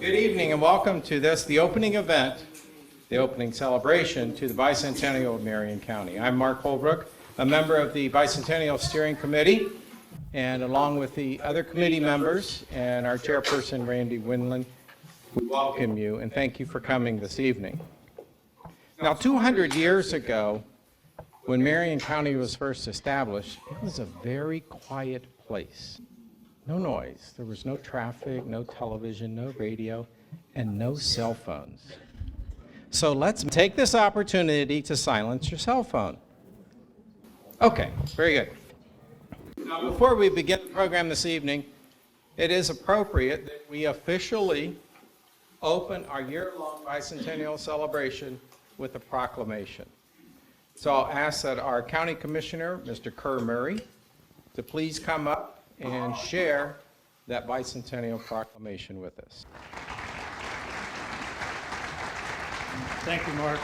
Good evening and welcome to the opening event, the opening celebration to the Bicentennial of Marion County. I'm Mark Holbrook, a member of the Bicentennial Steering Committee, and along with the other committee members and our chairperson, Randy Winland, we welcome you and thank you for coming this evening. Now, 200 years ago, when Marion County was first established, it was a very quiet place. No noise. There was no traffic, no television, no radio, and no cell phones. So let's take this opportunity to silence your cell phone. Okay, very good. Now, before we begin the program this evening, it is appropriate that we officially open our year-long bicentennial celebration with a proclamation. So I'll ask that our County Commissioner, Mr. Kerr Murray, to please come up and share that bicentennial proclamation with us. Thank you, Mark.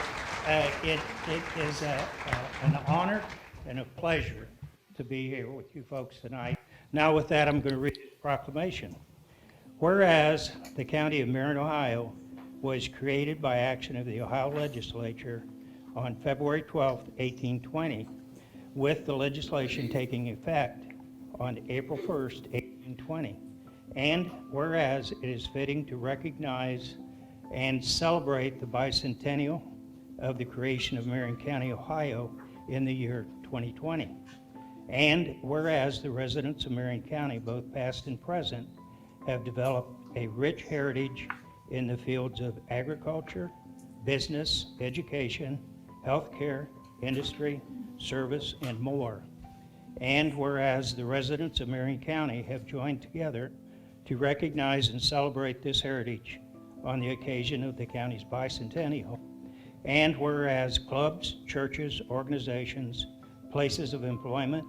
It is an honor and a pleasure to be here with you folks tonight. Now with that, I'm going to read the proclamation. Whereas the County of Marion, Ohio was created by action of the Ohio Legislature on February 12, 1820, with the legislation taking effect on April 1st, 1820. And whereas it is fitting to recognize and celebrate the bicentennial of the creation of Marion County, Ohio in the year 2020. And whereas the residents of Marion County, both past and present, have developed a rich heritage in the fields of agriculture, business, education, healthcare, industry, service, and more. And whereas the residents of Marion County have joined together to recognize and celebrate this heritage on the occasion of the county's bicentennial. And whereas clubs, churches, organizations, places of employment,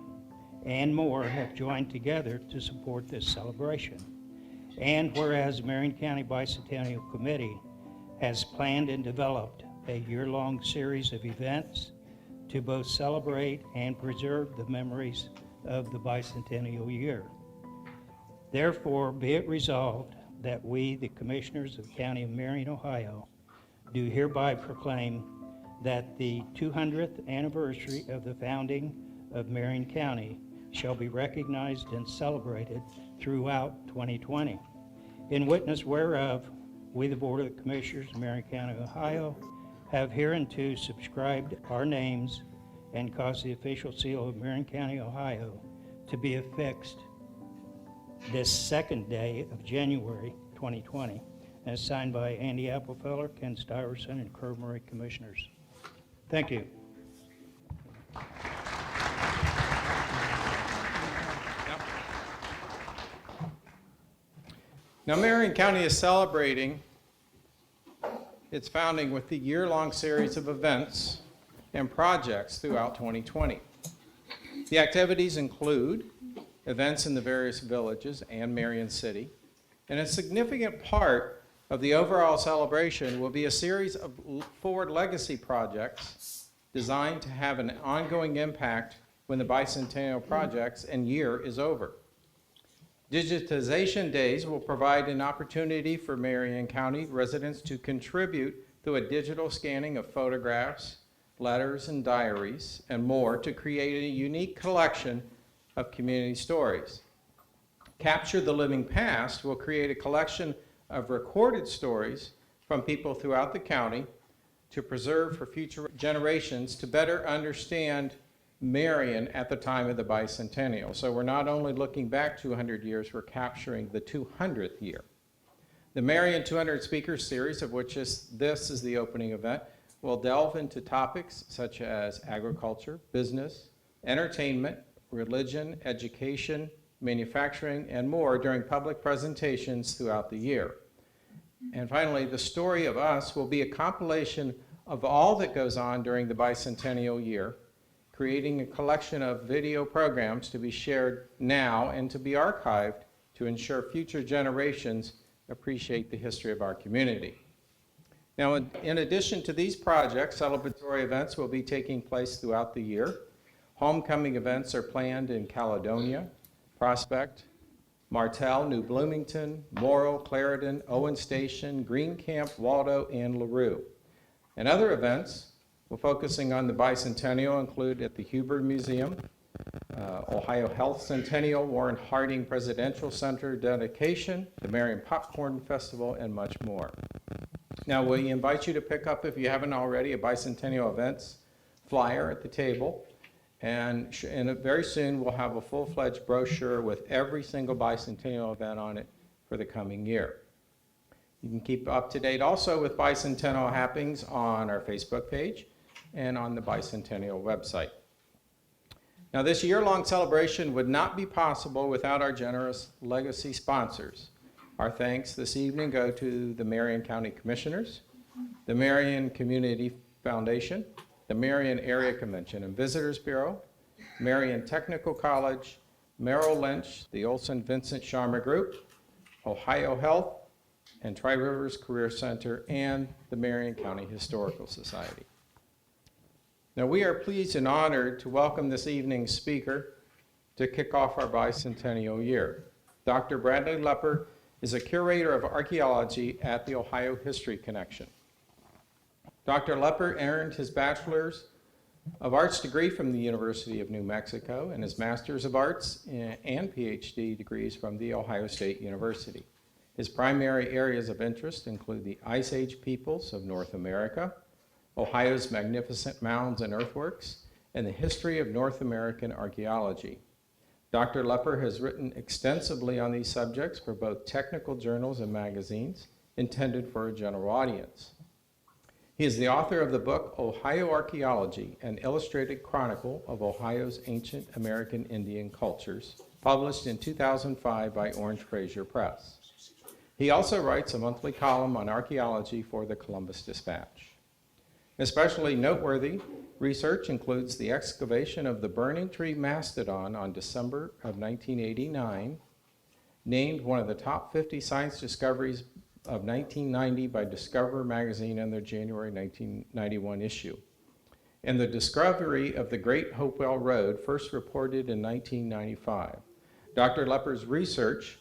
and more have joined together to support this celebration. And whereas the Marion County Bicentennial Committee has planned and developed a year-long series of events to both celebrate and preserve the memories of the bicentennial year. Therefore, be it resolved that we, the Commissioners of the County of Marion, Ohio, do hereby proclaim that the 200th anniversary of the founding of Marion County shall be recognized and celebrated throughout 2020. In witness whereof, we, the Board of Commissioners of Marion County, Ohio, have hereunto subscribed our names and caused the official seal of Marion County, Ohio to be affixed this second day of January 2020, as signed by Andy Applefeller, Ken Stuyvesant, and Kerr Murray Commissioners. Thank you. Now, Marion County is celebrating its founding with the year-long series of events and projects throughout 2020. The activities include events in the various villages and Marion City, and a significant part of the overall celebration will be a series of forward legacy projects designed to have an ongoing impact when the bicentennial projects and year is over. Digitization Days will provide an opportunity for Marion County residents to contribute through a digital scanning of photographs, letters, and diaries, and more to create a unique collection of community stories. Capture the Living Past will create a collection of recorded stories from people throughout the county to preserve for future generations to better understand Marion at the time of the bicentennial. So we're not only looking back 200 years, we're capturing the 200th year. The Marion200 speaker series, of which this is the opening event, will delve into topics such as agriculture, business, entertainment, religion, education, manufacturing, and more during public presentations throughout the year. And finally, the Story of Us will be a compilation of all that goes on during the bicentennial year, creating a collection of video programs to be shared now and to be archived to ensure future generations appreciate the history of our community. Now, in addition to these projects, celebratory events will be taking place throughout the year. Homecoming events are planned in Caledonia, Prospect, Martell, New Bloomington, Morrill, Clarendon, Owen Station, Greencamp, Waldo, and LaRue. And other events, we're focusing on the bicentennial, include at the Huber Museum, Ohio Health Centennial, Warren Harding Presidential Center dedication, the Marion Popcorn Festival, and much more. Now, we invite you to pick up, if you haven't already, a bicentennial events flyer at the table. And very soon, we'll have a full-fledged brochure with every single bicentennial event on it for the coming year. You can keep up to date also with bicentennial happenings on our Facebook page and on the bicentennial website. Now, this year-long celebration would not be possible without our generous legacy sponsors. Our thanks this evening go to the Marion County Commissioners, the Marion Community Foundation, the Marion Area Convention and Visitors Bureau, Marion Technical College, Merrill Lynch, the Olson Vincent Sharma Group, Ohio Health, and Tri-Rivers Career Center, and the Marion County Historical Society. Now, we are pleased and honored to welcome this evening's speaker to kick off our bicentennial year. Dr. Bradley Lepper is a Curator of Archaeology at the Ohio History Connection. Dr. Lepper earned his Bachelor's of Arts degree from the University of New Mexico and his Master's of Arts and PhD degrees from the Ohio State University. His primary areas of interest include the Ice Age peoples of North America, Ohio's magnificent mounds and earthworks, and the history of North American archaeology. Dr. Lepper has written extensively on these subjects for both technical journals and magazines intended for a general audience. He is the author of the book Ohio Archaeology, an illustrated chronicle of Ohio's ancient American Indian cultures, published in 2005 by Orange Fraser Press. He also writes a monthly column on archaeology for the Columbus Dispatch. Especially noteworthy research includes the excavation of the Burning Tree Mastodon on December of 1989, named one of the top 50 science discoveries of 1990 by Discover magazine in their January 1991 issue, and the discovery of the Great Hopewell Road, first reported in 1995. Dr. Lepper's research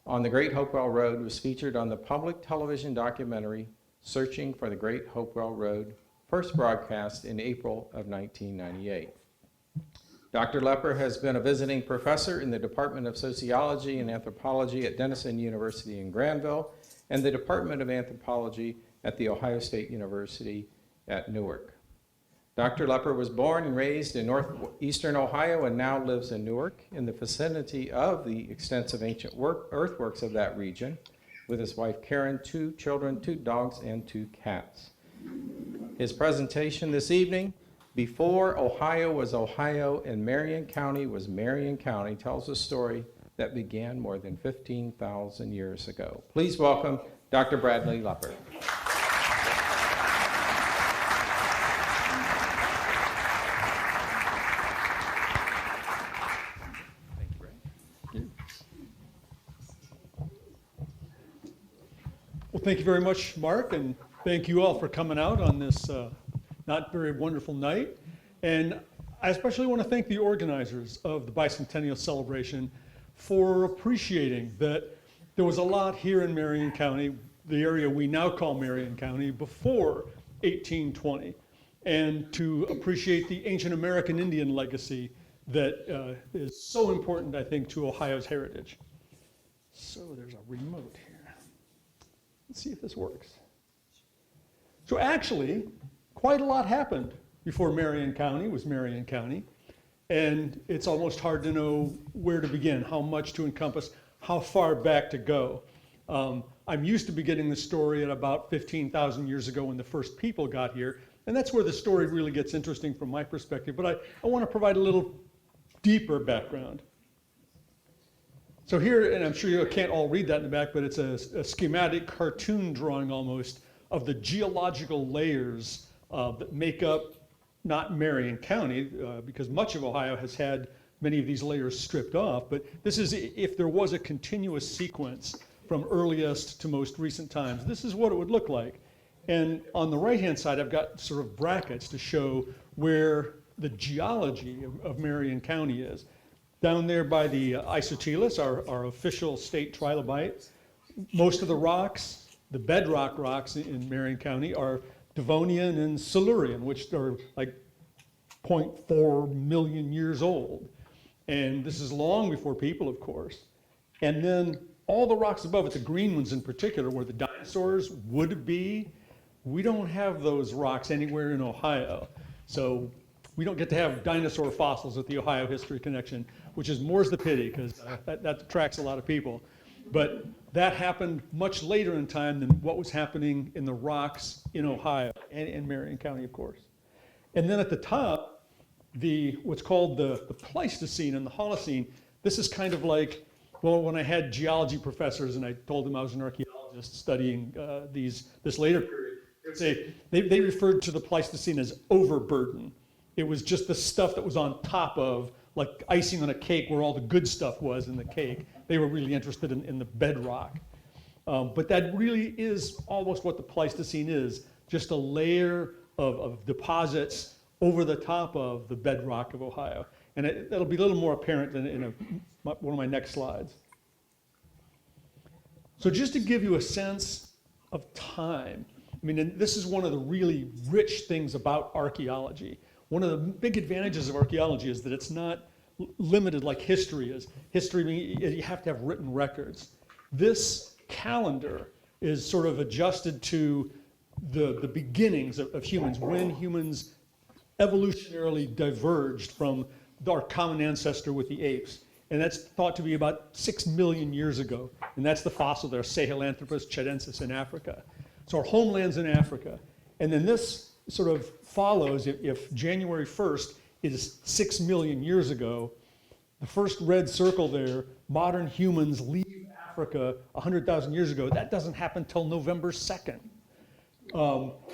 on the Great Hopewell Road was featured on the public television documentary Searching for the Great Hopewell Road, first broadcast in April of 1998. Dr. Lepper has been a visiting professor in the Department of Sociology and Anthropology at Denison University in Granville and the Department of Anthropology at The Ohio State University at Newark. Dr. Lepper was born and raised in northeastern Ohio and now lives in Newark in the vicinity of the extensive ancient earthworks of that region with his wife Karen, 2 children, 2 dogs, and 2 cats. His presentation this evening, Before Ohio was Ohio and Marion County was Marion County, tells a story that began more than 15,000 years ago. Please welcome Dr. Bradley Lepper. Thank you, Brad. Well, thank you very much, Mark, and thank you all for coming out on this not very wonderful night. And I especially want to thank the organizers of the bicentennial celebration for appreciating that there was a lot here in Marion County, the area we now call Marion County, before 1820, and to appreciate the ancient American Indian legacy that is so important, I think, to Ohio's heritage. So there's a remote here. Let's see if this works. So actually, quite a lot happened before Marion County was Marion County, and it's almost hard to know where to begin, how much to encompass, how far back to go. I'm used to beginning the story at about 15,000 years ago when the first people got here, and that's where the story really gets interesting from my perspective, but I want to provide a little deeper background. So here, and I'm sure you can't all read that in the back, but it's a schematic cartoon drawing almost of the geological layers that make up not Marion County, because much of Ohio has had many of these layers stripped off, but this is if there was a continuous sequence from earliest to most recent times, this is what it would look like. And on the right-hand side, I've got sort of brackets to show where the geology of Marion County is. down there by the Isotelus, our official state trilobite. Most of the rocks, the bedrock rocks in Marion County are Devonian and Silurian, which are like 0.4 million years old. And this is long before people, of course. And then all the rocks above it, the green ones in particular, where the dinosaurs would be, we don't have those rocks anywhere in Ohio. So we don't get to have dinosaur fossils at the Ohio History Connection, which is more's the pity, because that attracts a lot of people. But that happened much later in time than what was happening in the rocks in Ohio and in Marion County, of course. And then at the top, what's called the Pleistocene and the Holocene. This is kind of like, well, when I had geology professors and I told them I was an archaeologist studying this later period, they referred to the Pleistocene as overburden. It was just the stuff that was on top of, like icing on a cake where all the good stuff was in the cake. They were really interested in the bedrock. But that really is almost what the Pleistocene is, just a layer of deposits over the top of the bedrock of Ohio. And that'll be a little more apparent in one of my next slides. So just to give you a sense of time, I mean, and this is one of the really rich things about archaeology. One of the big advantages of archaeology is that it's not limited like history is. History, you have to have written records. This calendar is sort of adjusted to the beginnings of humans, when humans evolutionarily diverged from our common ancestor with the apes. And that's thought to be about 6 million years ago. And that's the fossil there, Sahelanthropus chadensis in Africa. So our homeland's in Africa. And then this sort of follows, if January 1st is 6 million years ago, the first red circle there, modern humans leave Africa 100,000 years ago. That doesn't happen till November 2nd.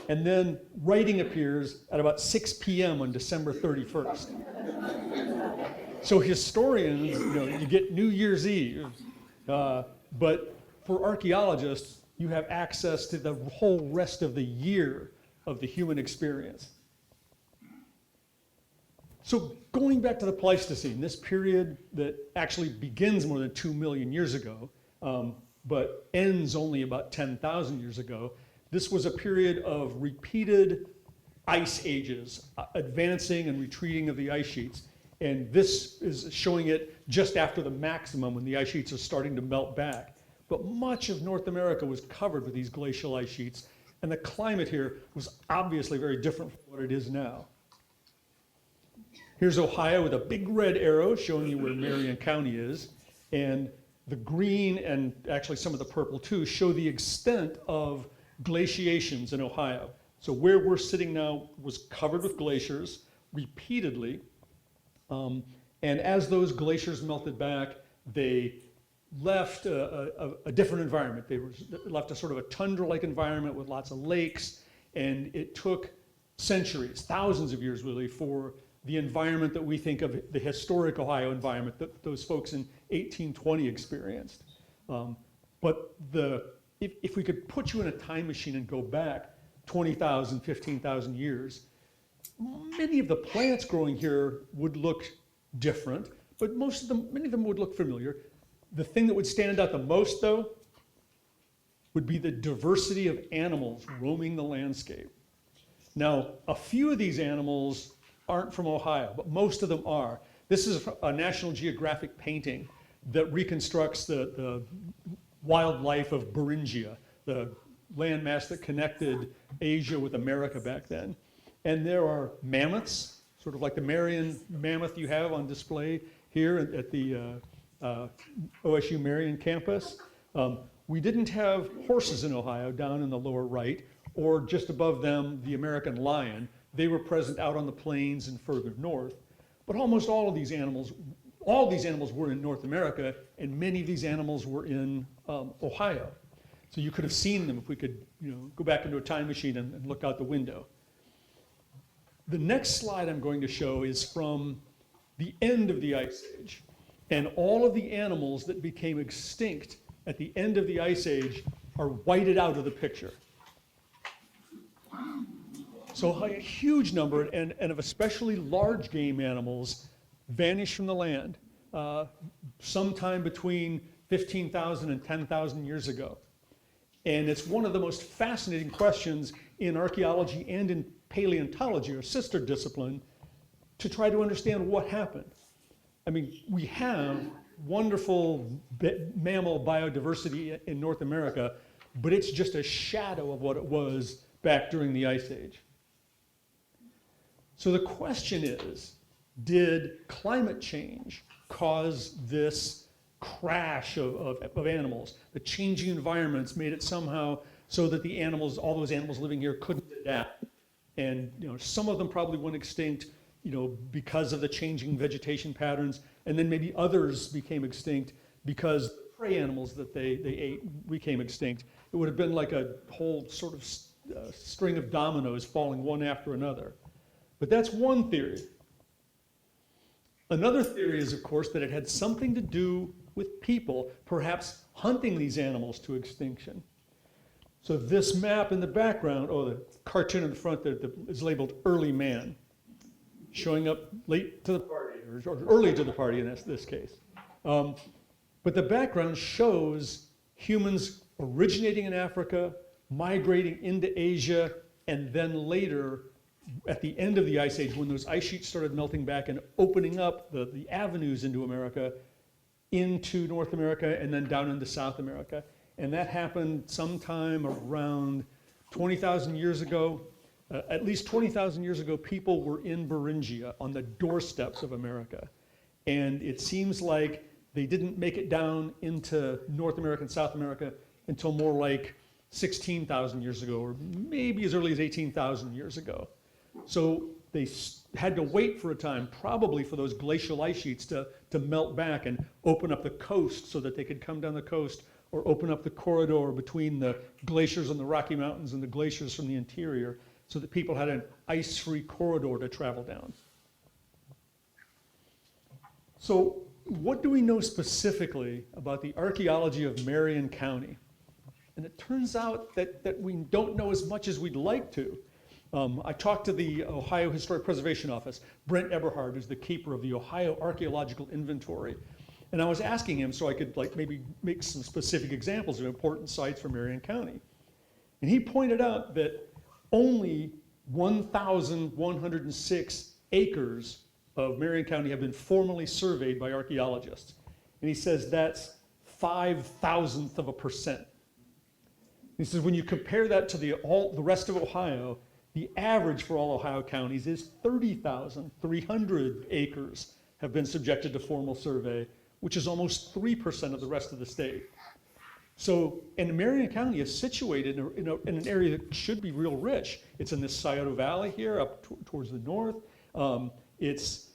And then writing appears at about 6 p.m. on December 31st. So historians, you get New Year's Eve, but for archaeologists, you have access to the whole rest of the year of the human experience. So going back to the Pleistocene, this period that actually begins more than 2 million years ago, but ends only about 10,000 years ago, this was a period of repeated ice ages, advancing and retreating of the ice sheets. And this is showing it just after the maximum when the ice sheets are starting to melt back. But much of North America was covered with these glacial ice sheets, and the climate here was obviously very different from what it is now. Here's Ohio with a big red arrow showing you where Marion County is, and the green and actually some of the purple too show the extent of glaciations in Ohio. So where we're sitting now was covered with glaciers repeatedly. And as those glaciers melted back, they left a different environment. They left a sort of a tundra-like environment with lots of lakes, and it took centuries, thousands of years really, for the environment that we think of, the historic Ohio environment that those folks in 1820 experienced. But if we could put you in a time machine and go back 20,000, 15,000 years, many of the plants growing here would look different, but many of them would look familiar. The thing that would stand out the most, though, would be the diversity of animals roaming the landscape. Now, a few of these animals aren't from Ohio, but most of them are. This is a National Geographic painting that reconstructs the wildlife of Beringia, the landmass that connected Asia with America back then. And there are mammoths, sort of like the Marion mammoth you have on display here at the OSU Marion campus. We didn't have horses in Ohio down in the lower right, or just above them, the American lion. They were present out on the plains and further north. But almost all of these animals were in North America, and many of these animals were in Ohio. So you could have seen them if we could go back into a time machine and look out the window. The next slide I'm going to show is from the end of the Ice Age. And all of the animals that became extinct at the end of the Ice Age are whited out of the picture. So a huge number, and of especially large game animals, vanished from the land. sometime between 15,000 and 10,000 years ago. And it's one of the most fascinating questions in archaeology and in paleontology, our sister discipline, to try to understand what happened. I mean, we have wonderful mammal biodiversity in North America, but it's just a shadow of what it was back during the Ice Age. So the question is, did climate change cause this crash of animals? The changing environments made it somehow so that the animals, all those animals living here, couldn't adapt. And some of them probably went extinct because of the changing vegetation patterns, and then maybe others became extinct because the prey animals that they ate became extinct. It would have been like a whole sort of string of dominoes falling one after another. But that's one theory. Another theory is, of course, that it had something to do with people, perhaps hunting these animals to extinction. So this map in the background, the cartoon in the front that is labeled Early Man, showing up late to the party, or early to the party in this case. But the background shows humans originating in Africa, migrating into Asia, and then later, at the end of the Ice Age, when those ice sheets started melting back and opening up the avenues into America, into North America, and then down into South America. And that happened sometime around 20,000 years ago. At least 20,000 years ago, people were in Beringia, on the doorsteps of America. And it seems like they didn't make it down into North America and South America until more like 16,000 years ago, or maybe as early as 18,000 years ago. So they had to wait for a time, probably for those glacial ice sheets to melt back and open up the coast so that they could come down the coast, or open up the corridor between the glaciers on the Rocky Mountains and the glaciers from the interior, so that people had an ice-free corridor to travel down. So what do we know specifically about the archaeology of Marion County? And it turns out that we don't know as much as we'd like to. I talked to the Ohio Historic Preservation Office, Brent Eberhard, who's the keeper of the Ohio Archaeological Inventory. And I was asking him so I could maybe make some specific examples of important sites for Marion County. And he pointed out that only 1,106 acres of Marion County have been formally surveyed by archaeologists. And he says that's 0.005%. He says when you compare that to the rest of Ohio, the average for all Ohio counties is 30,300 acres have been subjected to formal survey, which is almost 3% of the rest of the state. So, and Marion County is situated in an area that should be real rich. It's in the Scioto Valley here, up towards the north. It's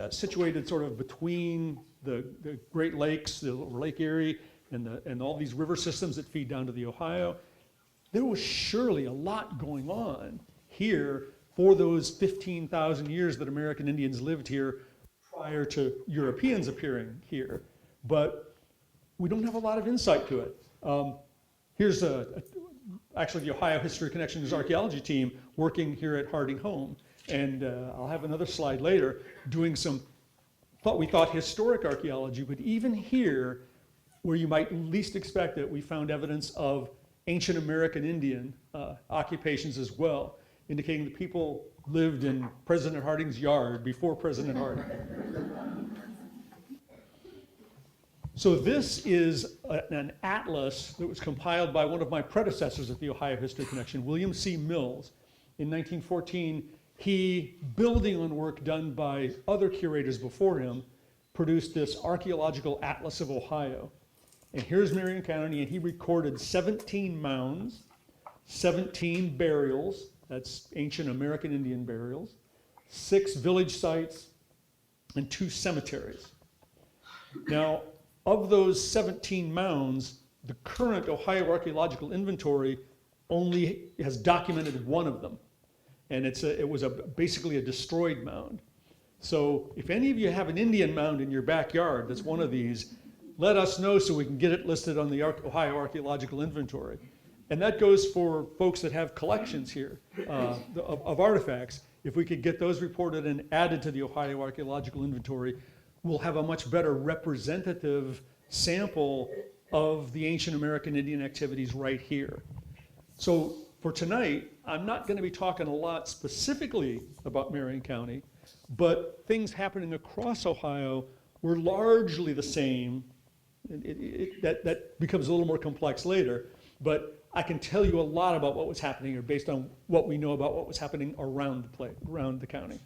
situated sort of between the Great Lakes, the Lake Erie, and all these river systems that feed down to the Ohio. There was surely a lot going on here for those 15,000 years that American Indians lived here prior to Europeans appearing here. But we don't have a lot of insight to it. Here's actually the Ohio History Connections archaeology team working here at Harding Home. And I'll have another slide later doing some, we thought historic archaeology, but even here, where you might least expect it, we found evidence of ancient American Indian occupations as well, indicating that people lived in President Harding's yard before President Harding. So this is an atlas that was compiled by one of my predecessors at the Ohio History Connection, William C. Mills. In 1914, he, building on work done by other curators before him, produced this archaeological atlas of Ohio. And here's Marion County, and he recorded 17 mounds, 17 burials, that's ancient American Indian burials, 6 village sites, and 2 cemeteries. Now, of those 17 mounds, the current Ohio Archaeological Inventory only has documented one of them. And it was basically a destroyed mound. So if any of you have an Indian mound in your backyard that's one of these, let us know so we can get it listed on the Ohio Archaeological Inventory. And that goes for folks that have collections here of artifacts. If we could get those reported and added to the Ohio Archaeological Inventory, we'll have a much better representative sample of the ancient American Indian activities right here. So for tonight, I'm not going to be talking a lot specifically about Marion County, but things happening across Ohio were largely the same. That becomes a little more complex later, but I can tell you a lot about what was happening here based on what we know about what was happening around the county.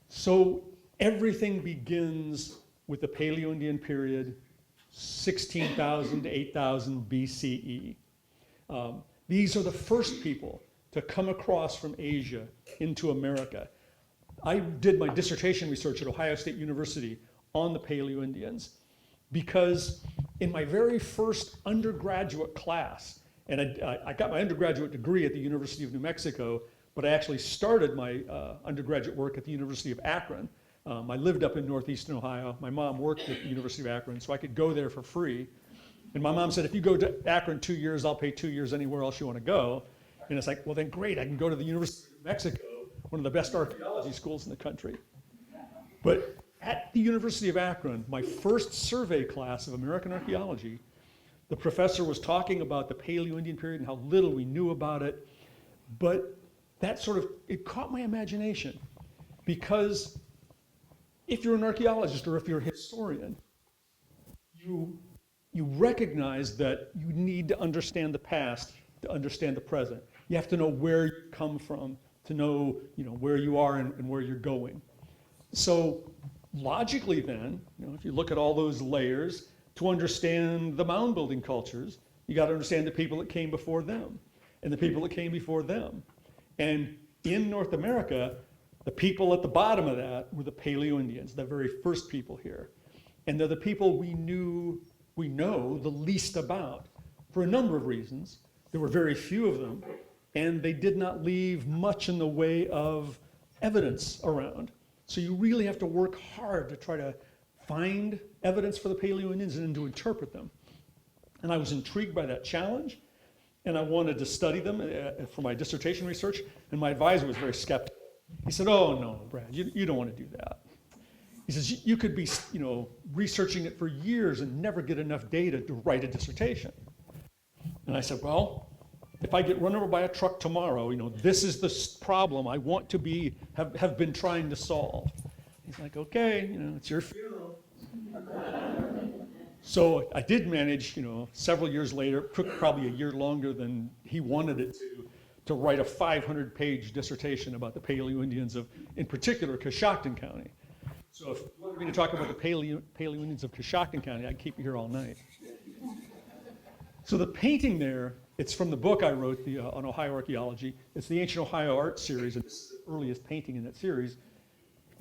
So everything begins with the Paleo-Indian period, 16,000 to 8,000 BCE. These are the first people to come across from Asia into America. I did my dissertation research at Ohio State University on the Paleo-Indians because in my very first undergraduate class, and I got my undergraduate degree at the University of New Mexico, but I actually started my undergraduate work at the University of Akron. I lived up in northeastern Ohio. My mom worked at the University of Akron, so I could go there for free. And my mom said, if you go to Akron 2 years, I'll pay 2 years anywhere else you want to go. And it's like, well, then great, I can go to the University of New Mexico, one of the best archaeology schools in the country. But at the University of Akron, my first survey class of American archaeology, the professor was talking about the Paleo-Indian period and how little we knew about it. But that sort of, it caught my imagination because if you're an archaeologist or if you're a historian, you recognize that you need to understand the past to understand the present. You have to know where you come from to know, where you are and where you're going. So logically then, if you look at all those layers, to understand the mound building cultures, you got to understand the people that came before them and the people that came before them. And in North America, the people at the bottom of that were the Paleo-Indians, the very first people here. And they're the people we know the least about for a number of reasons. There were very few of them, and they did not leave much in the way of evidence around. So you really have to work hard to try to find evidence for the Paleo-Indians and then to interpret them. And I was intrigued by that challenge, and I wanted to study them for my dissertation research, and my advisor was very skeptical. He said, oh no, Brad, you don't want to do that. He says, you could be researching it for years and never get enough data to write a dissertation. And I said, well, if I get run over by a truck tomorrow, this is the problem I want to have been trying to solve. He's like, okay, it's your funeral. So I did manage, several years later, took probably a year longer than he wanted it to write a 500-page dissertation about the Paleo-Indians of, in particular, Coshocton County. So if you wanted me to talk about the Paleo-Indians of Coshocton County, I'd keep you here all night. So the painting there, it's from the book I wrote on Ohio archaeology. It's the Ancient Ohio Art Series, and it's the earliest painting in that series.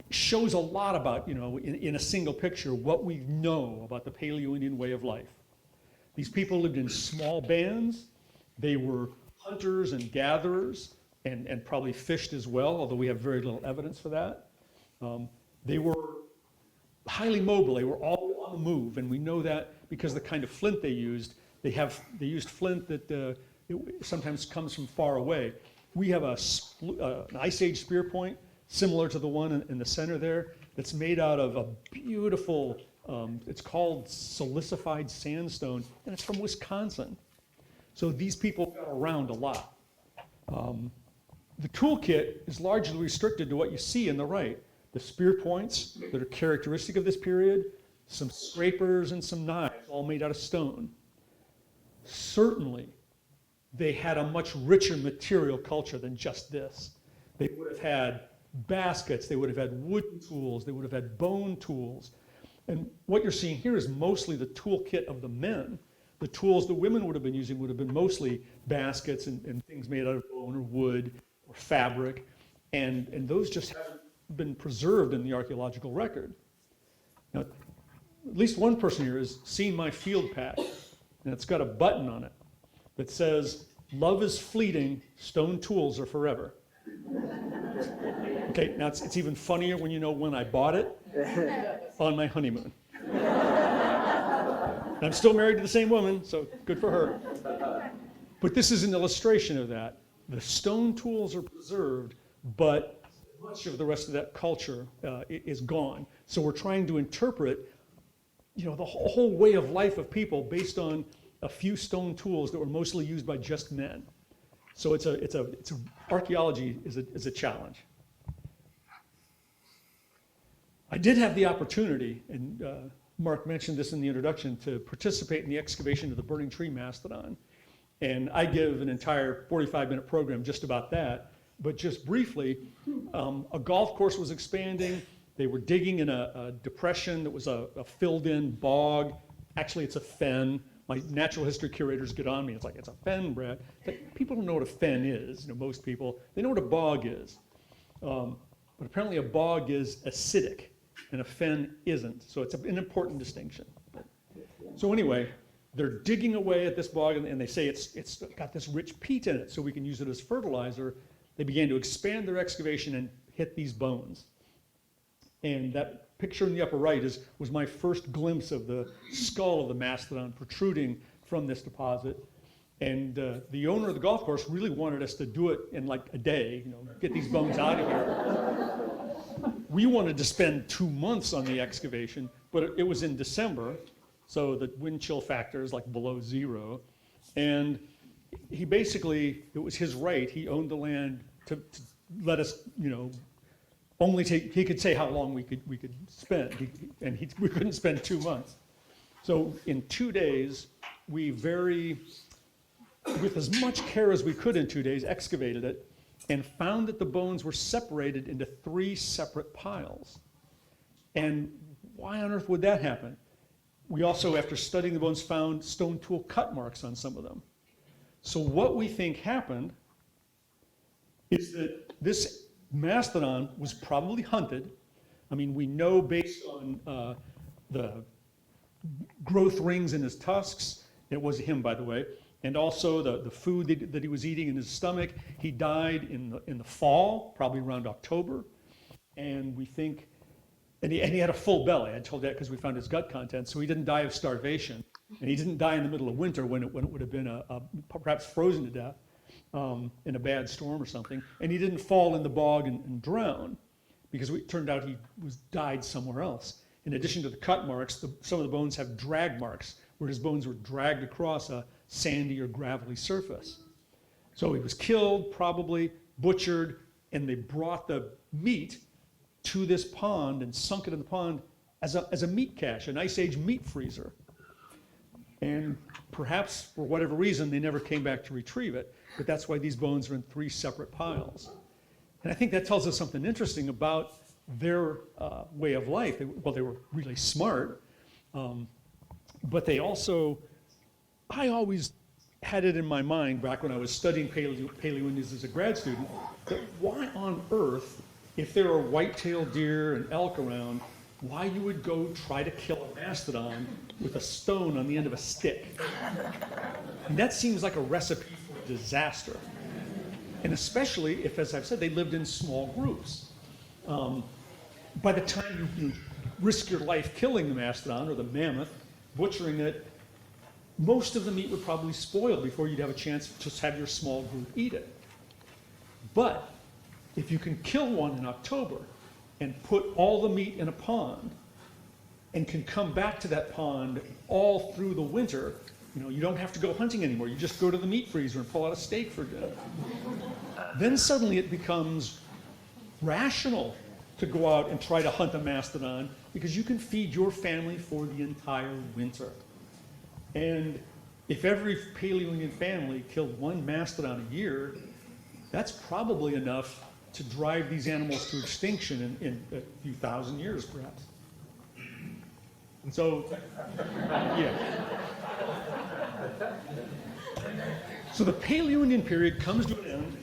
Shows a lot about, in a single picture, what we know about the Paleo-Indian way of life. These people lived in small bands. They were hunters and gatherers, and probably fished as well, although we have very little evidence for that. They were highly mobile. They were all on the move, and we know that because the kind of flint they used. They used flint that it sometimes comes from far away. We have an Ice Age spear point, similar to the one in the center there, that's made out of a beautiful, it's called silicified sandstone, and it's from Wisconsin. So these people got around a lot. The toolkit is largely restricted to what you see in the right. The spear points that are characteristic of this period, some scrapers and some knives, all made out of stone. Certainly, they had a much richer material culture than just this. They would have had baskets, they would have had wooden tools, they would have had bone tools. And what you're seeing here is mostly the toolkit of the men. The tools the women would have been using would have been mostly baskets and things made out of bone or wood or fabric. And those just haven't been preserved in the archaeological record. Now, at least one person here has seen my field pack, and it's got a button on it that says, "Love is fleeting, stone tools are forever." Okay, now it's even funnier when you know when I bought it, on my honeymoon. And I'm still married to the same woman, so good for her. But this is an illustration of that. The stone tools are preserved, but much of the rest of that culture is gone. So we're trying to interpret, the whole way of life of people based on a few stone tools that were mostly used by just men. So archaeology is a challenge. I did have the opportunity, and Mark mentioned this in the introduction, to participate in the excavation of the Burning Tree Mastodon. And I give an entire 45-minute program just about that. But just briefly, a golf course was expanding. They were digging in a depression that was a filled-in bog. Actually, it's a fen. My natural history curators get on me. It's like, it's a fen, Brad. Like, people don't know what a fen is. Most people, they know what a bog is. But apparently a bog is acidic, and a fen isn't. So it's an important distinction. So anyway, they're digging away at this bog, and they say it's got this rich peat in it, so we can use it as fertilizer. They began to expand their excavation and hit these bones. And that picture in the upper right was my first glimpse of the skull of the mastodon protruding from this deposit. And the owner of the golf course really wanted us to do it in like a day, get these bones out of here. We wanted to spend 2 months on the excavation, but it was in December, so the wind chill factor is like below 0. And he basically, it was his right, he owned the land to let us, only take, he could say how long we could spend, we couldn't spend 2 months. So in 2 days, we with as much care as we could in 2 days, excavated it and found that the bones were separated into 3 separate piles. And why on earth would that happen? We also, after studying the bones, found stone tool cut marks on some of them. So what we think happened is that this mastodon was probably hunted. I mean, we know based on the growth rings in his tusks, it was him, by the way, and also the food that he was eating in his stomach. He died in the fall, probably around October, and we think, and he had a full belly. I told that because we found his gut contents, so he didn't die of starvation, and he didn't die in the middle of winter when it would have been perhaps frozen to death in a bad storm or something, and he didn't fall in the bog and drown, because it turned out he died somewhere else. In addition to the cut marks, some of the bones have drag marks, where his bones were dragged across a sandy or gravelly surface. So he was killed, probably butchered, and they brought the meat to this pond and sunk it in the pond as a meat cache, an ice age meat freezer. And perhaps for whatever reason, they never came back to retrieve it, but that's why these bones are in 3 separate piles. And I think that tells us something interesting about their way of life. They were really smart, but they also, I always had it in my mind back when I was studying Paleo-Indians as a grad student, that why on earth, if there are white-tailed deer and elk around, why you would go try to kill a mastodon with a stone on the end of a stick. And that seems like a recipe for disaster. And especially if, as I've said, they lived in small groups. By the time you risk your life killing the mastodon or the mammoth, butchering it, most of the meat would probably spoil before you'd have a chance to just have your small group eat it. But if you can kill one in October and put all the meat in a pond and can come back to that pond all through the winter, you don't have to go hunting anymore. You just go to the meat freezer and pull out a steak for dinner. Then suddenly it becomes rational to go out and try to hunt a mastodon because you can feed your family for the entire winter. And if every Paleo-Indian family killed 1 mastodon a year, that's probably enough to drive these animals to extinction in a few thousand years, perhaps. And so, yeah. So the Paleo-Indian period comes to an end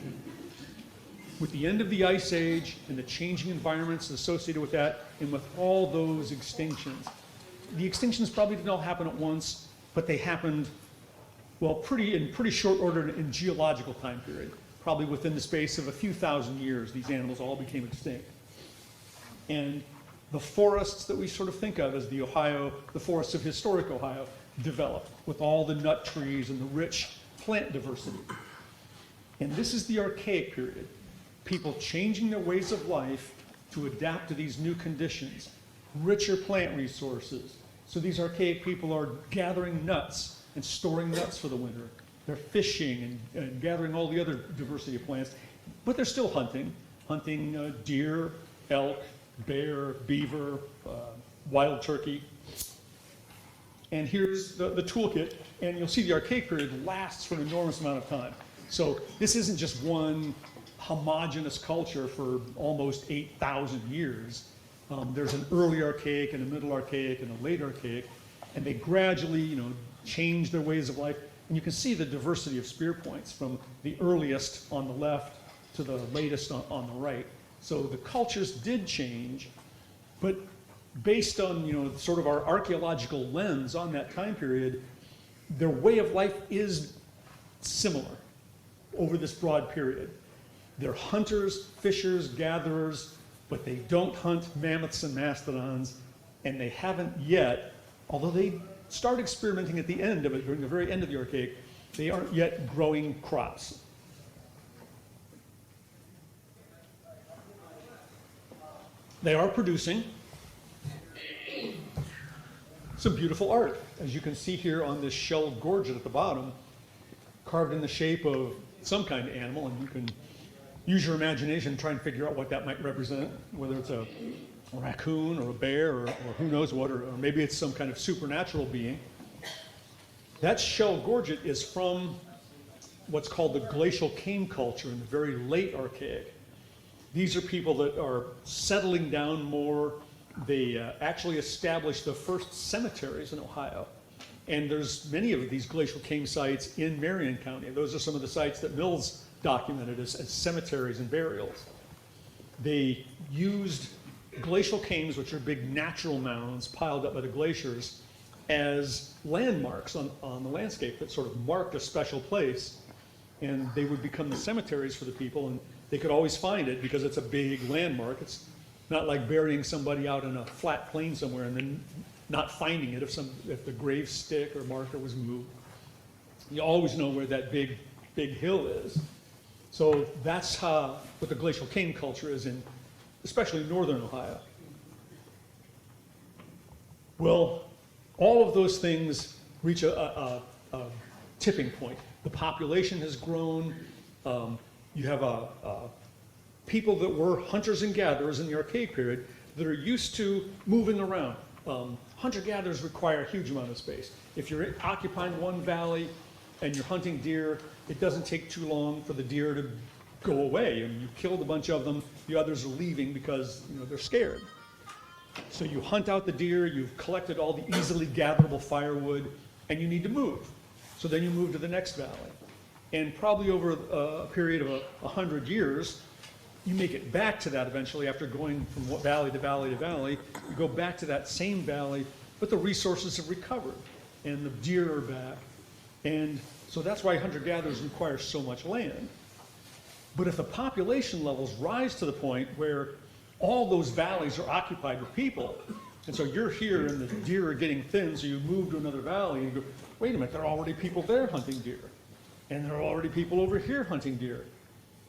with the end of the Ice Age and the changing environments associated with that, and with all those extinctions. The extinctions probably didn't all happen at once, but they happened, well, in pretty short order in geological time period. Probably within the space of a few thousand years, these animals all became extinct. And the forests that we sort of think of as the forests of historic Ohio, developed with all the nut trees and the rich plant diversity. And this is the Archaic period. people changing their ways of life to adapt to these new conditions, richer plant resources. So these archaic people are gathering nuts and storing nuts for the winter. They're fishing and gathering all the other diversity of plants, but they're still hunting deer, elk, bear, beaver, wild turkey. And here's the toolkit, and you'll see the archaic period lasts for an enormous amount of time. So this isn't just one homogeneous culture for almost 8,000 years. There's an early archaic and a middle archaic and a late archaic, and they gradually, change their ways of life. And you can see the diversity of spear points from the earliest on the left to the latest on the right. So the cultures did change, but based on, sort of our archaeological lens on that time period, their way of life is similar over this broad period. They're hunters, fishers, gatherers, but they don't hunt mammoths and mastodons, and they haven't yet, although they start experimenting at the end of it, during the very end of the archaic, they aren't yet growing crops. They are producing some beautiful art, as you can see here on this shell gorget at the bottom, carved in the shape of some kind of animal, and you can use your imagination and try and figure out what that might represent, whether it's a raccoon or a bear or who knows what, or maybe it's some kind of supernatural being. That shell gorget is from what's called the glacial came culture in the very late archaic. These are people that are settling down more. They actually established the first cemeteries in Ohio. And there's many of these glacial came sites in Marion County. Those are some of the sites that Mills documented as cemeteries and burials. They used glacial cames, which are big natural mounds piled up by the glaciers, as landmarks on the landscape that sort of marked a special place. And they would become the cemeteries for the people, and they could always find it because it's a big landmark. It's not like burying somebody out in a flat plain somewhere and then not finding it if the grave stick or marker was moved. You always know where that big hill is. So that's what the glacial came culture is in, especially northern Ohio. Well, all of those things reach a tipping point. The population has grown. You have people that were hunters and gatherers in the archaic period that are used to moving around. Hunter-gatherers require a huge amount of space. If you're occupying one valley and you're hunting deer, it doesn't take too long for the deer to go away. I mean, you killed a bunch of them, the others are leaving because they're scared. So you hunt out the deer, you've collected all the easily gatherable firewood, and you need to move. So then you move to the next valley. And probably over a period of 100 years, you make it back to that eventually after going from valley to valley to valley. You go back to that same valley, but the resources have recovered, and the deer are back. And so that's why hunter-gatherers require so much land. But if the population levels rise to the point where all those valleys are occupied with people, and so you're here and the deer are getting thin, so you move to another valley and you go, wait a minute, there are already people there hunting deer. And there are already people over here hunting deer.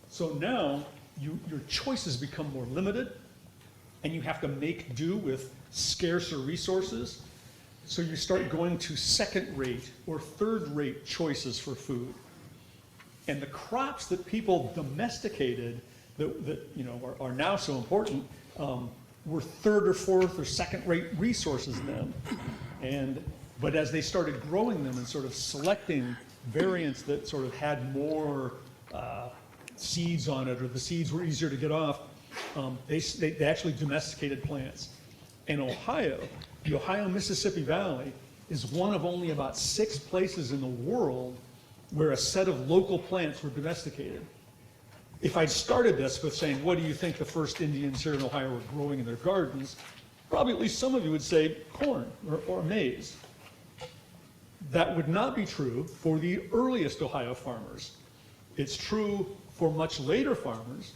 So now your choices become more limited, and you have to make do with scarcer resources. So you start going to second-rate or third-rate choices for food. And the crops that people domesticated that are now so important were third or fourth or second-rate resources then. But as they started growing them and sort of selecting variants that sort of had more seeds on it, or the seeds were easier to get off, they actually domesticated plants. And Ohio, the Ohio-Mississippi Valley, is one of only about 6 places in the world where a set of local plants were domesticated. If I'd started this with saying, what do you think the first Indians here in Ohio were growing in their gardens, probably at least some of you would say corn or maize. That would not be true for the earliest Ohio farmers. It's true for much later farmers,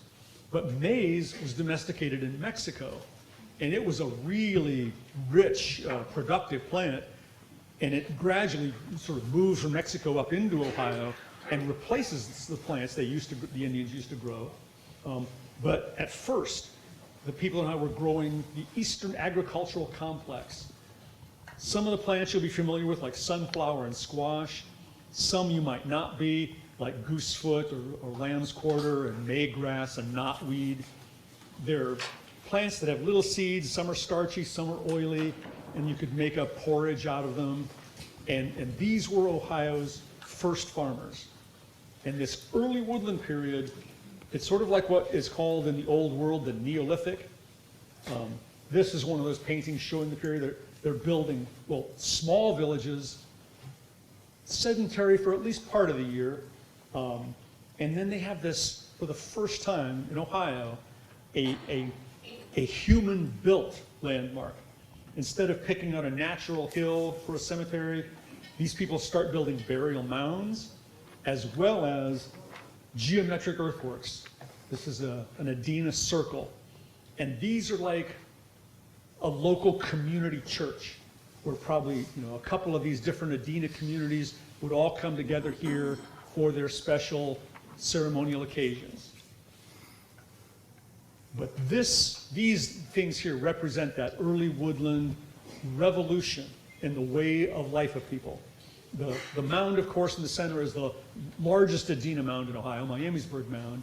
but maize was domesticated in Mexico, and it was a really rich, productive plant, and it gradually sort of moves from Mexico up into Ohio and replaces the plants the Indians used to grow. But at first, the people and I were growing the Eastern Agricultural Complex. Some of the plants you'll be familiar with, like sunflower and squash. Some you might not be, like goosefoot or lamb's quarter and maygrass and knotweed. They're plants that have little seeds. Some are starchy, some are oily, and you could make a porridge out of them. And these were Ohio's first farmers. And this early woodland period, it's sort of like what is called in the old world the Neolithic. This is one of those paintings showing the period they're building, well, small villages, sedentary for at least part of the year. And then they have this, for the first time in Ohio, a human-built landmark. Instead of picking out a natural hill for a cemetery, these people start building burial mounds, as well as geometric earthworks. This is an Adena circle. And these are like a local community church, where probably a couple of these different Adena communities would all come together here for their special ceremonial occasions. But these things here represent that early woodland revolution in the way of life of people. The mound, of course, in the center is the largest Adena mound in Ohio, Miamisburg Mound.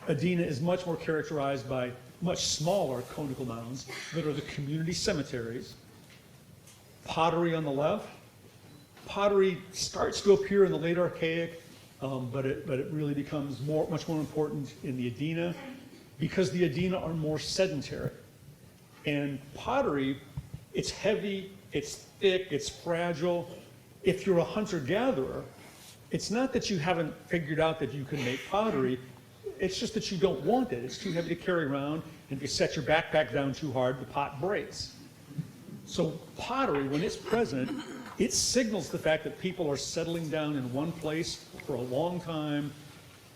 Adena is much more characterized by much smaller conical mounds that are the community cemeteries. Pottery on the left. Pottery starts to appear in the late Archaic, but it really becomes much more important in the Adena, because the Adena are more sedentary. And pottery, it's heavy, it's thick, it's fragile. If you're a hunter-gatherer, it's not that you haven't figured out that you can make pottery, it's just that you don't want it. It's too heavy to carry around, and if you set your backpack down too hard, the pot breaks. So pottery, when it's present, it signals the fact that people are settling down in one place for a long time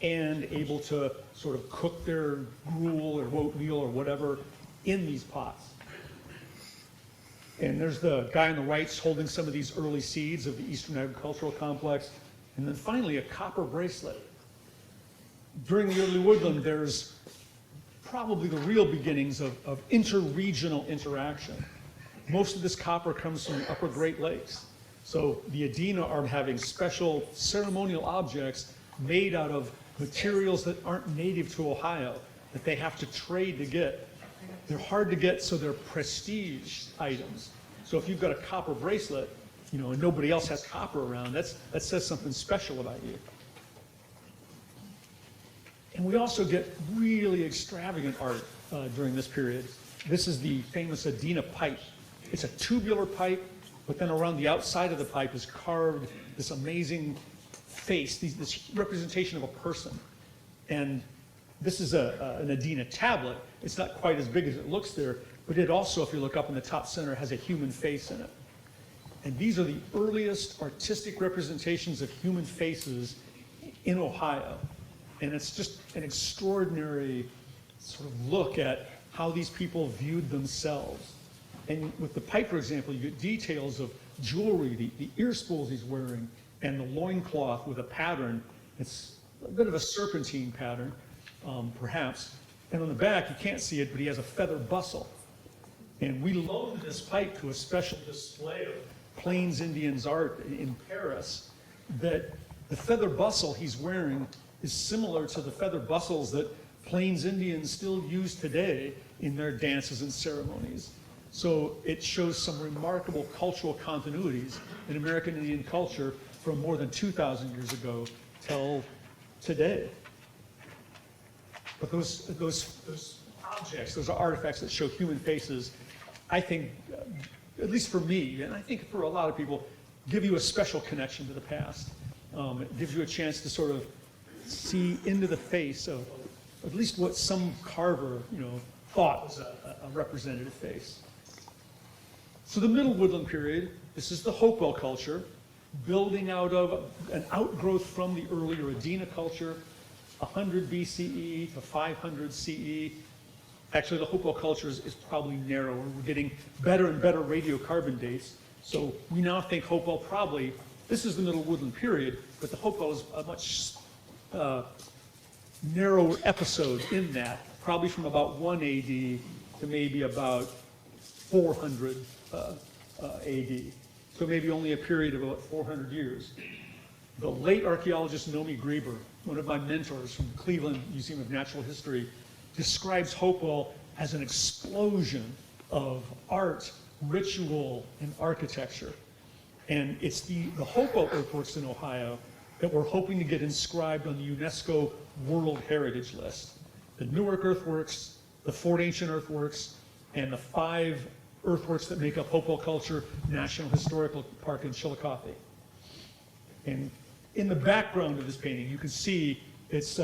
and able to sort of cook their gruel or oatmeal or whatever in these pots. And there's the guy on the right holding some of these early seeds of the Eastern Agricultural Complex. And then finally, a copper bracelet. During the early woodland, there's probably the real beginnings of interregional interaction. Most of this copper comes from the upper Great Lakes. So the Adena are having special ceremonial objects made out of materials that aren't native to Ohio, that they have to trade to get. They're hard to get, so they're prestige items. So if you've got a copper bracelet, and nobody else has copper around, that says something special about you. And we also get really extravagant art during this period. This is the famous Adena pipe. It's a tubular pipe, but then around the outside of the pipe is carved this amazing face, this representation of a person. And this is an Adena tablet. It's not quite as big as it looks there, but it also, if you look up in the top center, has a human face in it. And these are the earliest artistic representations of human faces in Ohio. And it's just an extraordinary sort of look at how these people viewed themselves. And with the pipe, for example, you get details of jewelry, the ear spools he's wearing, and the loincloth with a pattern. It's a bit of a serpentine pattern, perhaps. And on the back, you can't see it, but he has a feather bustle. And we loaned this pipe to a special display of Plains Indians art in Paris, that the feather bustle he's wearing is similar to the feather bustles that Plains Indians still use today in their dances and ceremonies. So it shows some remarkable cultural continuities in American Indian culture from more than 2,000 years ago till today. But those objects, those artifacts that show human faces, I think, at least for me, and I think for a lot of people, give you a special connection to the past. It gives you a chance to sort of see into the face of at least what some carver, thought was a representative face. So the Middle Woodland period, this is the Hopewell culture, building out of an outgrowth from the earlier Adena culture, 100 BCE to 500 CE. Actually, the Hopewell culture is probably narrower. We're getting better and better radiocarbon dates. So we now think Hopewell probably, this is the Middle Woodland period, but the Hopewell is a much narrower episode in that, probably from about 1 AD to maybe about 400 AD. So maybe only a period of about 400 years. The late archaeologist Nomi Grieber, one of my mentors from the Cleveland Museum of Natural History, describes Hopewell as an explosion of art, ritual, and architecture. And it's the Hopewell earthworks in Ohio that we're hoping to get inscribed on the UNESCO World Heritage List. The Newark earthworks, the Fort Ancient earthworks, and the 5 earthworks that make up Hopewell Culture National Historical Park in Chillicothe. And in the background of this painting, you can see it's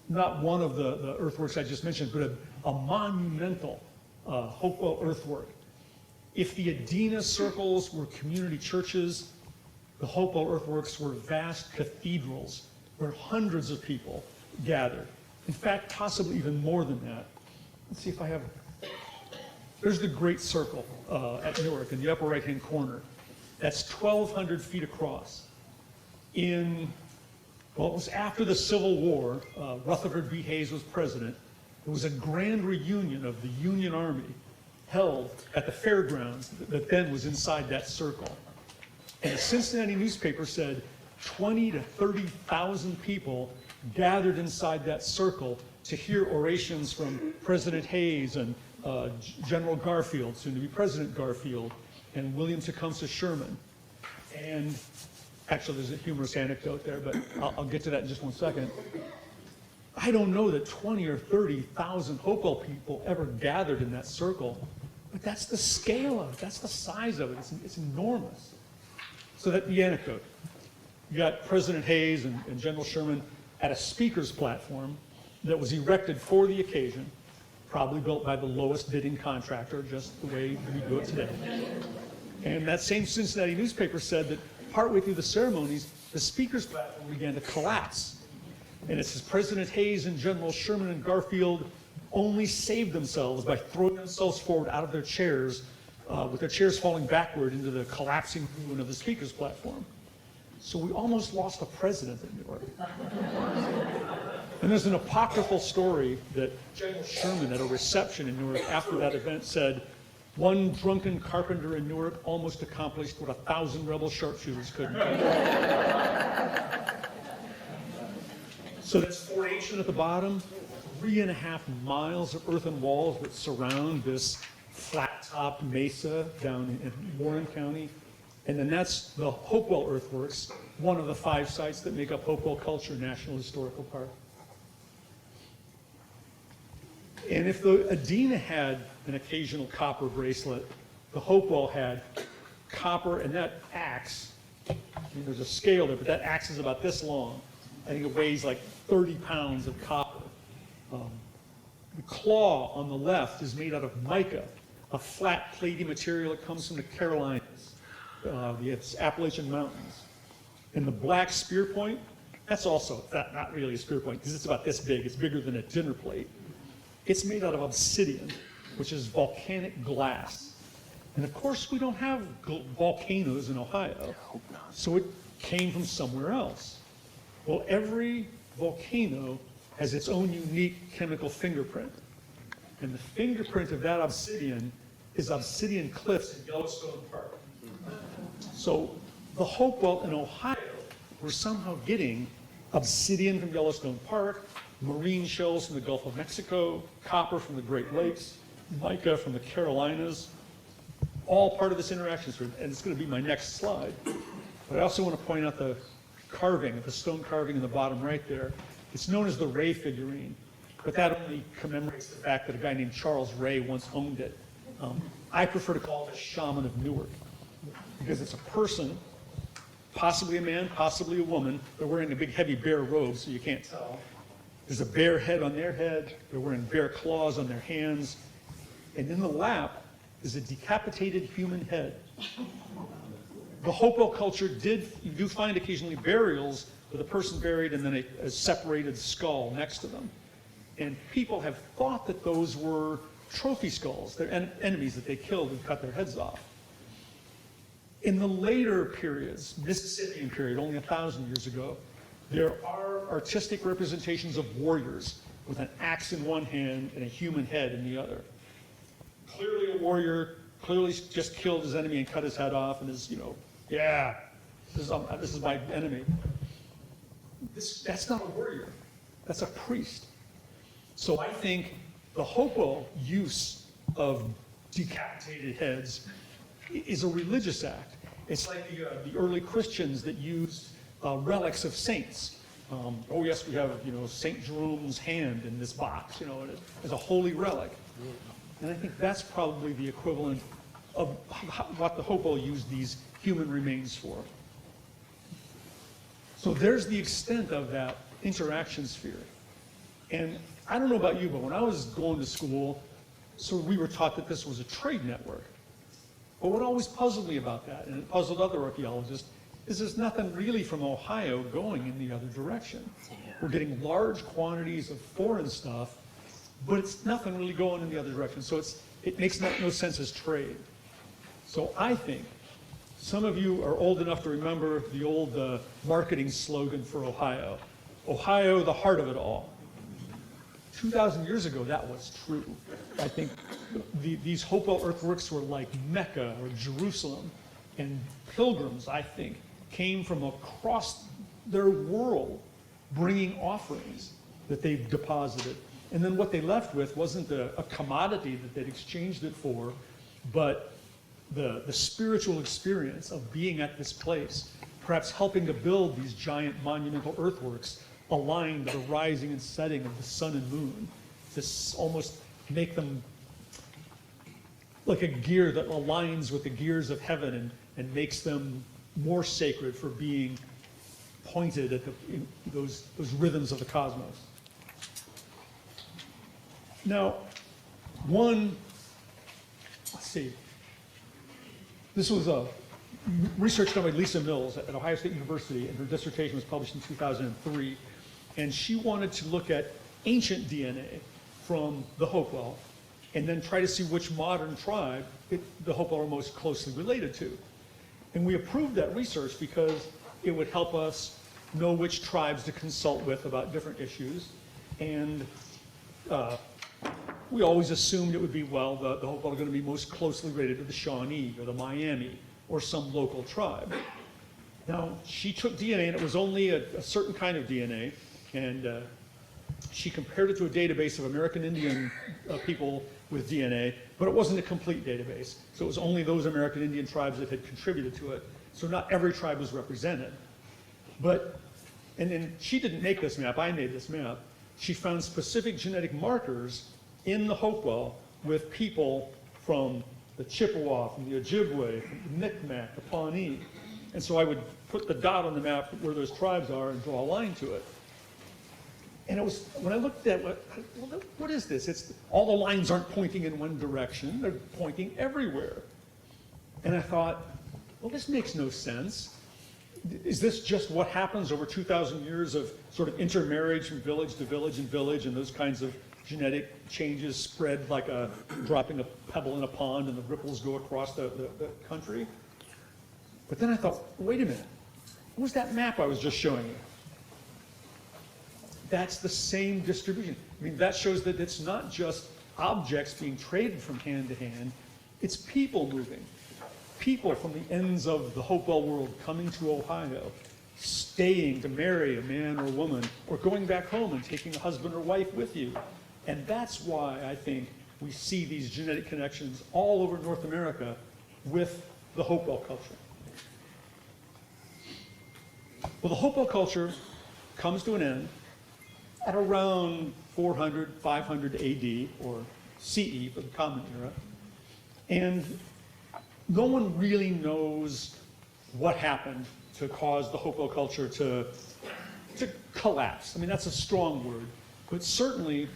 not one of the earthworks I just mentioned, but a monumental Hopewell earthwork. If the Adena circles were community churches, the Hopewell earthworks were vast cathedrals where hundreds of people gathered. In fact, possibly even more than that. Let's see if I have. There's the Great Circle at Newark in the upper right-hand corner. That's 1,200 feet across. It was after the Civil War, Rutherford B. Hayes was president. There was a grand reunion of the Union Army held at the fairgrounds that then was inside that circle. And the Cincinnati newspaper said 20 to 30,000 people gathered inside that circle to hear orations from President Hayes and General Garfield, soon to be President Garfield, and William Tecumseh Sherman. And actually, there's a humorous anecdote there, but I'll get to that in just one second. I don't know that 20 or 30,000 Hopewell people ever gathered in that circle, but that's the scale of it, that's the size of it, it's enormous. So that's the anecdote. You got President Hayes and General Sherman at a speaker's platform that was erected for the occasion, probably built by the lowest bidding contractor, just the way we do it today. And that same Cincinnati newspaper said that partway through the ceremonies, the speaker's platform began to collapse. And it says President Hayes and General Sherman and Garfield only saved themselves by throwing themselves forward out of their chairs, with their chairs falling backward into the collapsing ruin of the speaker's platform. So we almost lost a president in Newark. And there's an apocryphal story that General Sherman at a reception in Newark after that event said, "One drunken carpenter in Newark almost accomplished what 1,000 rebel sharpshooters couldn't do." So that's Fort Ancient at the bottom, 3.5 miles of earthen walls that surround this flat-topped mesa down in Marion County. And then that's the Hopewell earthworks, one of the 5 sites that make up Hopewell Culture National Historical Park. And if the Adena had an occasional copper bracelet, the Hopewell had copper, and that axe, there's a scale there, but that axe is about this long. I think it weighs like 30 pounds of copper. The claw on the left is made out of mica, a flat platy material that comes from the Carolinas, the Appalachian Mountains. And the black spear point, that's also not really a spear point because it's about this big. It's bigger than a dinner plate. It's made out of obsidian, which is volcanic glass. And of course, we don't have volcanoes in Ohio, so it came from somewhere else. Well, every volcano has its own unique chemical fingerprint. And the fingerprint of that obsidian is obsidian cliffs in Yellowstone Park. So the Hopewell in Ohio were somehow getting obsidian from Yellowstone Park, marine shells from the Gulf of Mexico, copper from the Great Lakes, mica from the Carolinas, all part of this interaction. And it's going to be my next slide. But I also want to point out the carving, the stone carving in the bottom right there. It's known as the Ray figurine, but that only commemorates the fact that a guy named Charles Ray once owned it. I prefer to call it the Shaman of Newark, because it's a person, possibly a man, possibly a woman. They're wearing a big heavy bear robe, so you can't tell. There's a bear head on their head. They're wearing bear claws on their hands. And in the lap is a decapitated human head. The Hopewell culture you do find occasionally burials with a person buried and then a separated skull next to them. And people have thought that those were trophy skulls. They're enemies that they killed and cut their heads off. In the later periods, Mississippian period, only 1,000 years ago, There are artistic representations of warriors with an axe in one hand and a human head in the other. Clearly a warrior, clearly just killed his enemy and cut his head off and is, yeah, this is my enemy. That's not a warrior. That's a priest. So I think the Hopewell use of decapitated heads is a religious act. It's like the early Christians that used relics of saints. Oh yes, we have Saint Jerome's hand in this box, as a holy relic. And I think that's probably the equivalent of what the Hopewell used these human remains for. So there's the extent of that interaction sphere. And I don't know about you, but when I was going to school, so we were taught that this was a trade network. But what always puzzled me about that, and it puzzled other archaeologists, is there's nothing really from Ohio going in the other direction. We're getting large quantities of foreign stuff, but it's nothing really going in the other direction. So it makes no sense as trade. So I think some of you are old enough to remember the old marketing slogan for Ohio. Ohio, the heart of it all. 2,000 years ago, that was true. I think these Hopewell earthworks were like Mecca or Jerusalem, and pilgrims, I think, came from across their world bringing offerings that they deposited. And then what they left with wasn't a commodity that they'd exchanged it for, but the spiritual experience of being at this place, perhaps helping to build these giant monumental earthworks aligned to the rising and setting of the sun and moon, to almost make them like a gear that aligns with the gears of heaven and makes them more sacred for being pointed at those rhythms of the cosmos. Now, let's see, this was a research done by Lisa Mills at Ohio State University, and her dissertation was published in 2003. And she wanted to look at ancient DNA from the Hopewell and then try to see which modern tribe the Hopewell are most closely related to. And we approved that research because it would help us know which tribes to consult with about different issues. And we always assumed it would be, well, the Hopewell are going to be most closely related to the Shawnee or the Miami or some local tribe. Now, she took DNA, and it was only a certain kind of DNA, and she compared it to a database of American Indian people with DNA, but it wasn't a complete database. So it was only those American Indian tribes that had contributed to it. So not every tribe was represented. And then she didn't make this map, I made this map. She found specific genetic markers in the Hopewell with people from the Chippewa, from the Ojibwe, from the Micmac, the Pawnee. And so I would put the dot on the map where those tribes are and draw a line to it. And it was, when I looked at what is this? All the lines aren't pointing in one direction, they're pointing everywhere. And I thought, well, this makes no sense. Is this just what happens over 2,000 years of sort of intermarriage from village to village and village, and those kinds of genetic changes spread like dropping a pebble in a pond and the ripples go across the country? But then I thought, wait a minute, what was that map I was just showing you? That's the same distribution. I mean, that shows that it's not just objects being traded from hand to hand, it's people moving. People from the ends of the Hopewell world coming to Ohio, staying to marry a man or woman, or going back home and taking a husband or wife with you. And that's why I think we see these genetic connections all over North America with the Hopewell culture. Well, the Hopewell culture comes to an end at around 400, 500 AD, or CE for the Common Era. And no one really knows what happened to cause the Hopewell culture to collapse. I mean, that's a strong word, but certainly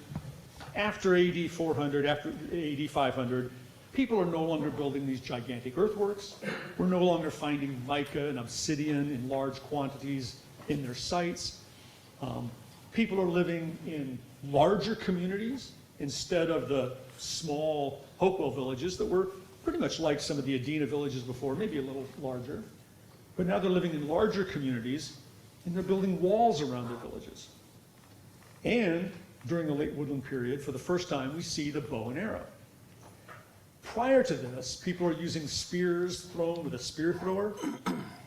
after AD 400, after AD 500, people are no longer building these gigantic earthworks. We're no longer finding mica and obsidian in large quantities in their sites. People are living in larger communities instead of the small Hopewell villages that were pretty much like some of the Adena villages before, maybe a little larger. But now they're living in larger communities, and they're building walls around their villages. And during the late woodland period, for the first time, we see the bow and arrow. Prior to this, people are using spears thrown with a spear thrower.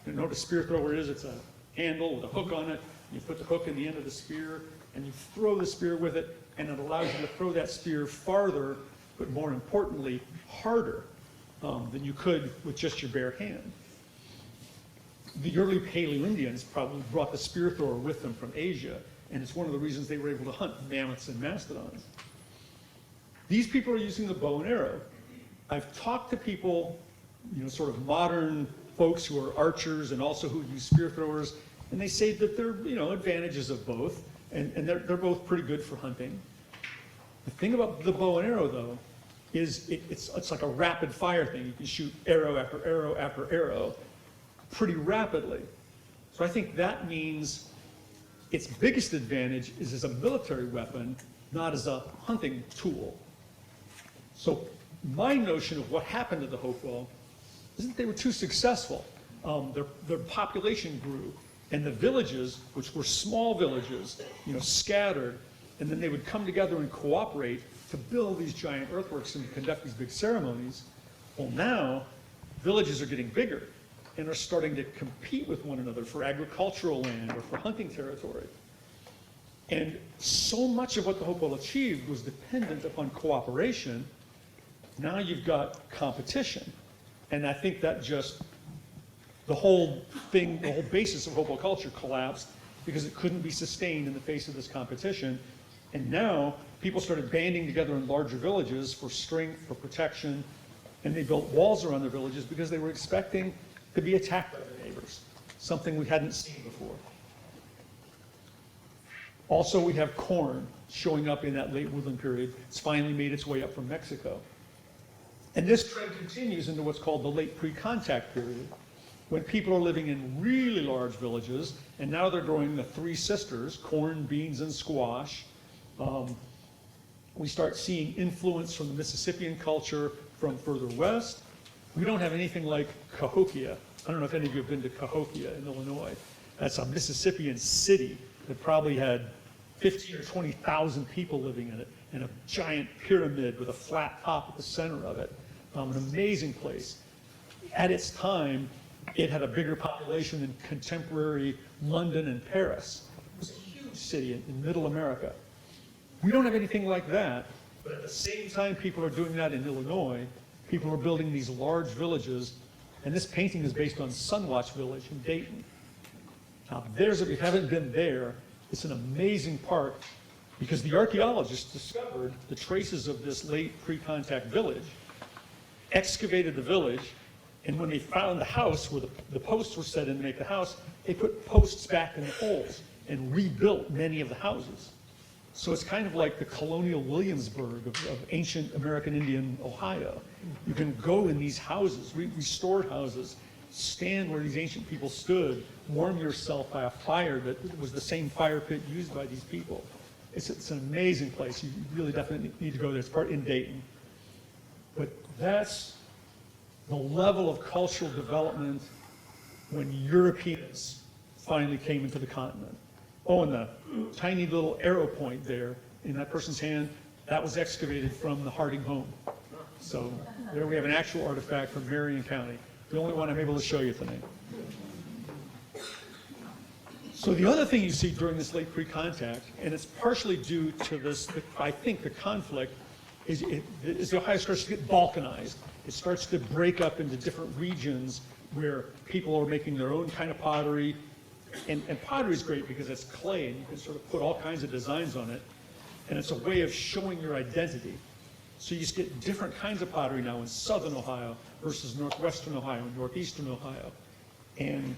You know what a spear thrower is? It's a handle with a hook on it. You put the hook in the end of the spear, and you throw the spear with it, and it allows you to throw that spear farther, but more importantly, harder than you could with just your bare hand. The early Paleo-Indians probably brought the spear thrower with them from Asia, and it's one of the reasons they were able to hunt mammoths and mastodons. These people are using the bow and arrow. I've talked to people, sort of modern folks who are archers and also who use spear throwers, and they say that there are, advantages of both, and they're both pretty good for hunting. The thing about the bow and arrow, though, is it's like a rapid fire thing. You can shoot arrow after arrow after arrow pretty rapidly. So I think that means its biggest advantage is as a military weapon, not as a hunting tool. So my notion of what happened to the Hopewell is that they were too successful. Their population grew, and the villages, which were small villages, scattered, and then they would come together and cooperate to build these giant earthworks and conduct these big ceremonies. Well, now villages are getting bigger and are starting to compete with one another for agricultural land or for hunting territory. And so much of what the Hopewell achieved was dependent upon cooperation. Now you've got competition. And I think that just, the whole thing, the whole basis of Hopewell culture collapsed because it couldn't be sustained in the face of this competition. And now people started banding together in larger villages for strength, for protection, and they built walls around their villages because they were expecting to be attacked by their neighbors, something we hadn't seen before. Also, we have corn showing up in that late woodland period. It's finally made its way up from Mexico. And this trend continues into what's called the late pre-contact period, when people are living in really large villages, and now they're growing the three sisters, corn, beans, and squash. We start seeing influence from the Mississippian culture from further west. We don't have anything like Cahokia. I don't know if any of you have been to Cahokia in Illinois. That's a Mississippian city that probably had 15 or 20,000 people living in it, and a giant pyramid with a flat top at the center of it. An amazing place. At its time, it had a bigger population than contemporary London and Paris. It was a huge city in middle America. We don't have anything like that, but at the same time people are doing that in Illinois, people are building these large villages, and this painting is based on Sunwatch Village in Dayton. Now, if you haven't been there, it's an amazing park because the archaeologists discovered the traces of this late pre-contact village, excavated the village, and when they found the house where the posts were set in to make the house, they put posts back in the holes and rebuilt many of the houses. So it's kind of like the colonial Williamsburg of ancient American Indian Ohio. You can go in these houses, restored houses, stand where these ancient people stood, warm yourself by a fire that was the same fire pit used by these people. It's an amazing place. You really definitely need to go there. It's part in Dayton. But that's the level of cultural development when Europeans finally came into the continent. Oh, and the tiny little arrow point there in that person's hand, that was excavated from the Harding home. So there we have an actual artifact from Marion County, the only one I'm able to show you tonight. So the other thing you see during this late pre-contact, and it's partially due to this, I think the conflict, is the Ohio starts to get balkanized. It starts to break up into different regions where people are making their own kind of pottery. And pottery is great because it's clay and you can sort of put all kinds of designs on it. And it's a way of showing your identity. So you just get different kinds of pottery now in southern Ohio versus northwestern Ohio and northeastern Ohio. And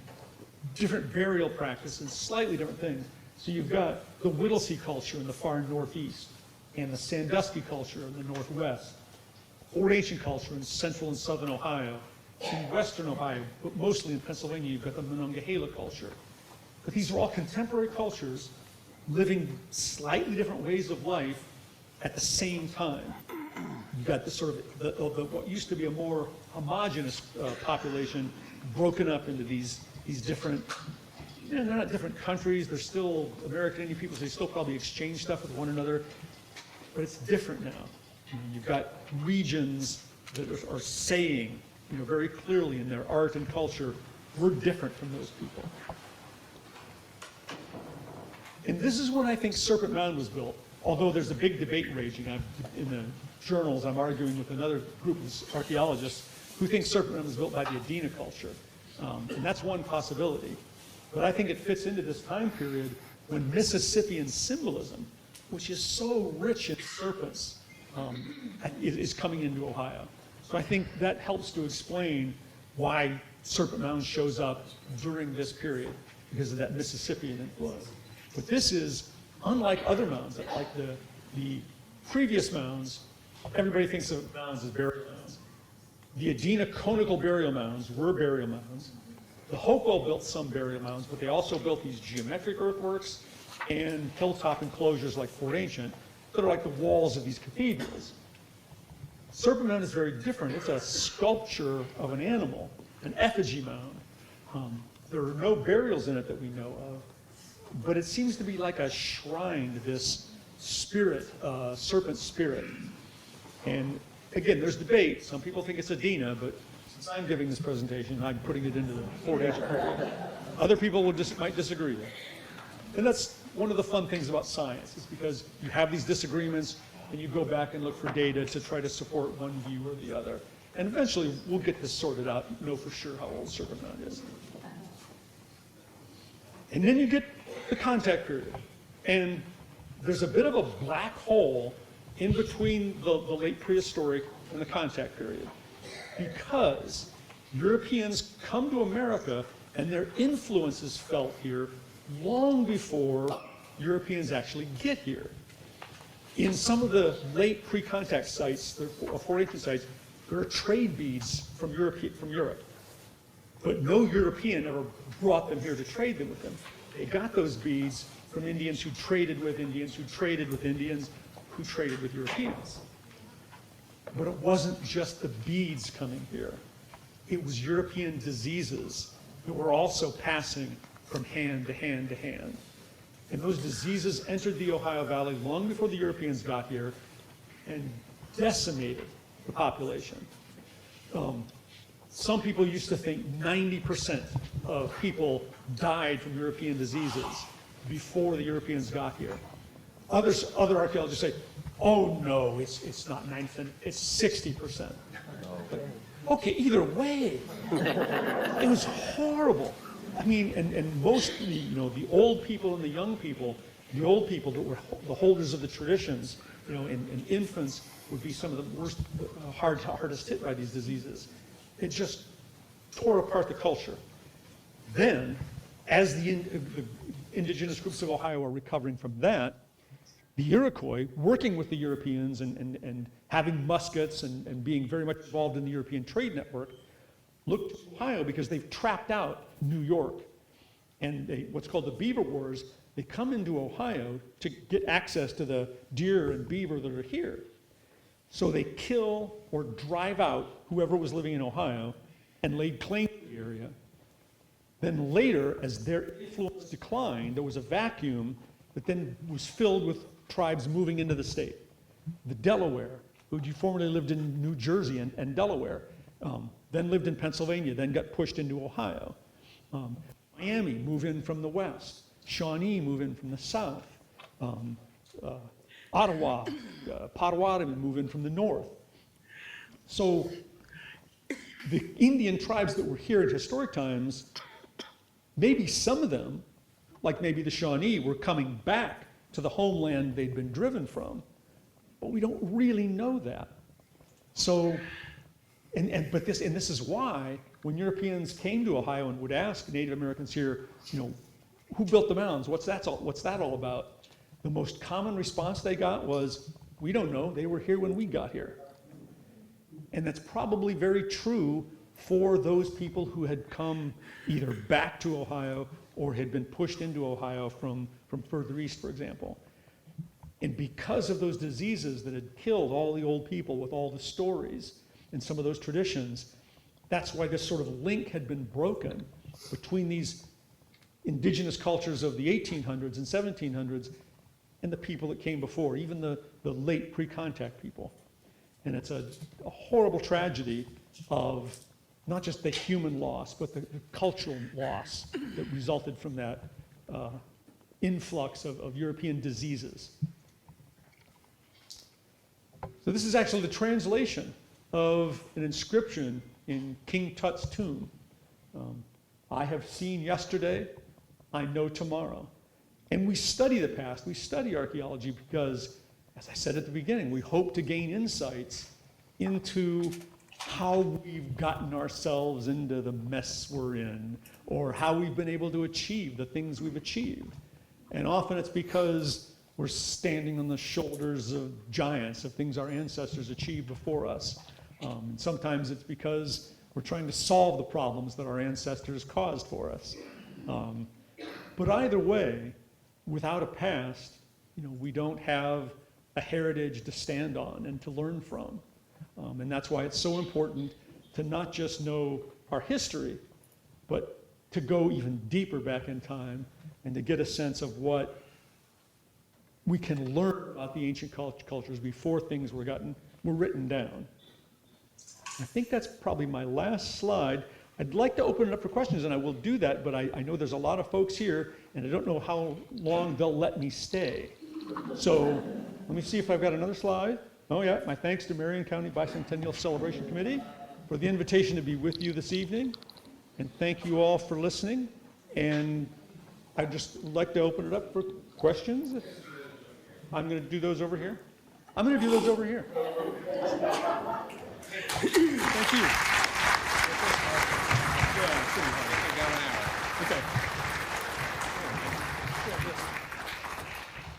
different burial practices, slightly different things. So you've got the Whittlesey culture in the far northeast and the Sandusky culture in the northwest. Old ancient culture in central and southern Ohio. In western Ohio, but mostly in Pennsylvania, you've got the Monongahela culture. But these are all contemporary cultures living slightly different ways of life at the same time. You've got this sort of what used to be a more homogeneous population broken up into these different they're not different countries, they're still American Indian peoples, they still probably exchange stuff with one another, but it's different now. You've got regions that are saying, very clearly in their art and culture, we're different from those people. And this is when I think Serpent Mound was built, although there's a big debate raging. In the journals, I'm arguing with another group of archaeologists who think Serpent Mound was built by the Adena culture. And that's one possibility. But I think it fits into this time period when Mississippian symbolism, which is so rich in serpents, is coming into Ohio. So I think that helps to explain why Serpent Mound shows up during this period, because of that Mississippian influence. But this is, unlike other mounds, like the previous mounds, everybody thinks of mounds as burial mounds. The Adena conical burial mounds were burial mounds. The Hopewell built some burial mounds, but they also built these geometric earthworks and hilltop enclosures like Fort Ancient that are like the walls of these cathedrals. Serpent Mound is very different. It's a sculpture of an animal, an effigy mound. There are no burials in it that we know of, but it seems to be like a shrine to this spirit, serpent spirit. And again, there's debate. Some people think it's Adena, but since I'm giving this presentation, I'm putting it into the Fort Ancient period. Other people might disagree. And that's one of the fun things about science, is because you have these disagreements and you go back and look for data to try to support one view or the other. And eventually we'll get this sorted out, know for sure how old Serpent Mound is. And then you get the contact period. And there's a bit of a black hole in between the late prehistoric and the contact period, because Europeans come to America and their influence is felt here long before Europeans actually get here. In some of the late pre-contact sites, the Fort Ancient sites, there are trade beads from Europe. But no European ever brought them here to trade them with them. They got those beads from Indians who traded with Indians, who traded with Indians, who traded with Europeans. But it wasn't just the beads coming here. It was European diseases that were also passing from hand to hand to hand. And those diseases entered the Ohio Valley long before the Europeans got here and decimated the population. Some people used to think 90% of people died from European diseases before the Europeans got here. Other archaeologists say, oh no, it's not 90%, it's 60%. Okay, either way, it was horrible. I mean, and most, the old people and the young people, the old people that were the holders of the traditions, and infants would be some of the worst, hardest hit by these diseases. It just tore apart the culture. Then, as the indigenous groups of Ohio are recovering from that, the Iroquois, working with the Europeans and having muskets and being very much involved in the European trade network, looked to Ohio because they've trapped out New York. And what's called the Beaver Wars, they come into Ohio to get access to the deer and beaver that are here. So they kill or drive out whoever was living in Ohio and laid claim to the area. Then later, as their influence declined, there was a vacuum that then was filled with tribes moving into the state. The Delaware, who formerly lived in New Jersey and Delaware, then lived in Pennsylvania, then got pushed into Ohio. Miami moved in from the west. Shawnee moved in from the south. Ottawa, Potawatomi moved in from the north. So the Indian tribes that were here in historic times, maybe some of them, like maybe the Shawnee, were coming back to the homeland they'd been driven from. But we don't really know that. So, but this is why when Europeans came to Ohio and would ask Native Americans here, who built the mounds? What's that all about? The most common response they got was, we don't know, they were here when we got here. And that's probably very true for those people who had come either back to Ohio or had been pushed into Ohio from further east, for example. And because of those diseases that had killed all the old people with all the stories and some of those traditions, that's why this sort of link had been broken between these indigenous cultures of the 1800s and 1700s and the people that came before, even the late pre-contact people. And it's a horrible tragedy of not just the human loss, but the cultural loss that resulted from that influx of European diseases. So this is actually the translation of an inscription in King Tut's tomb. I have seen yesterday, I know tomorrow. And we study the past, we study archaeology because, as I said at the beginning, we hope to gain insights into how we've gotten ourselves into the mess we're in, or how we've been able to achieve the things we've achieved. And often it's because we're standing on the shoulders of giants, of things our ancestors achieved before us. And sometimes it's because we're trying to solve the problems that our ancestors caused for us. But either way, without a past, we don't have a heritage to stand on and to learn from. And that's why it's so important to not just know our history, but to go even deeper back in time and to get a sense of what we can learn about the ancient cultures before things were written down. I think that's probably my last slide. I'd like to open it up for questions, and I will do that, but I know there's a lot of folks here, and I don't know how long they'll let me stay. So let me see if I've got another slide. Oh yeah, my thanks to Marion County Bicentennial Celebration Committee for the invitation to be with you this evening, and thank you all for listening. And I'd just like to open it up for questions. I'm going to do those over here. I'm going to do those over here. Thank you. Okay.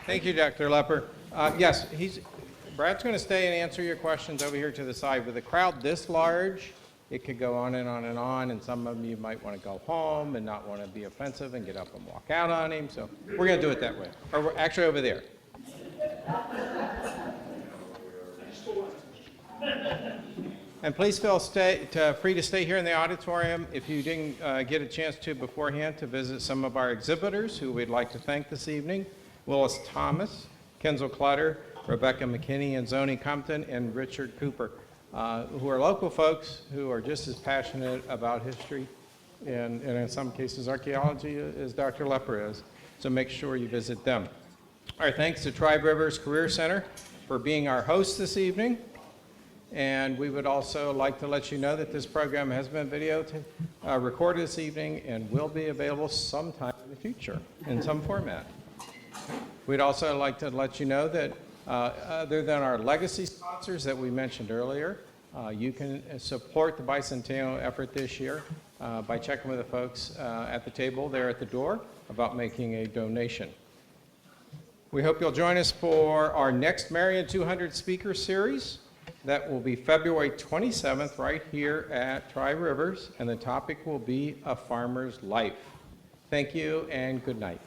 Thank you, Dr. Lepper. Yes, Brad's going to stay and answer your questions over here to the side. With a crowd this large, it could go on and on and on, and some of you might want to go home and not want to be offensive and get up and walk out on him. So we're going to do it that way. Or we're actually over there. And please feel free to stay here in the auditorium if you didn't get a chance to beforehand to visit some of our exhibitors who we'd like to thank this evening. Willis Thomas, Kenzel Clutter, Rebecca McKinney, and Zoni Compton, and Richard Cooper, who are local folks who are just as passionate about history and in some cases archaeology as Dr. Lepper is. So make sure you visit them. Our thanks to Tribe Rivers Career Center for being our host this evening. And we would also like to let you know that this program has been recorded this evening and will be available sometime in the future in some format. We'd also like to let you know that other than our legacy sponsors that we mentioned earlier, you can support the bicentennial effort this year by checking with the folks at the table there at the door about making a donation. We hope you'll join us for our next Marion200 speaker series. That will be February 27th right here at Tribe Rivers, and the topic will be A Farmer's Life. Thank you and good night.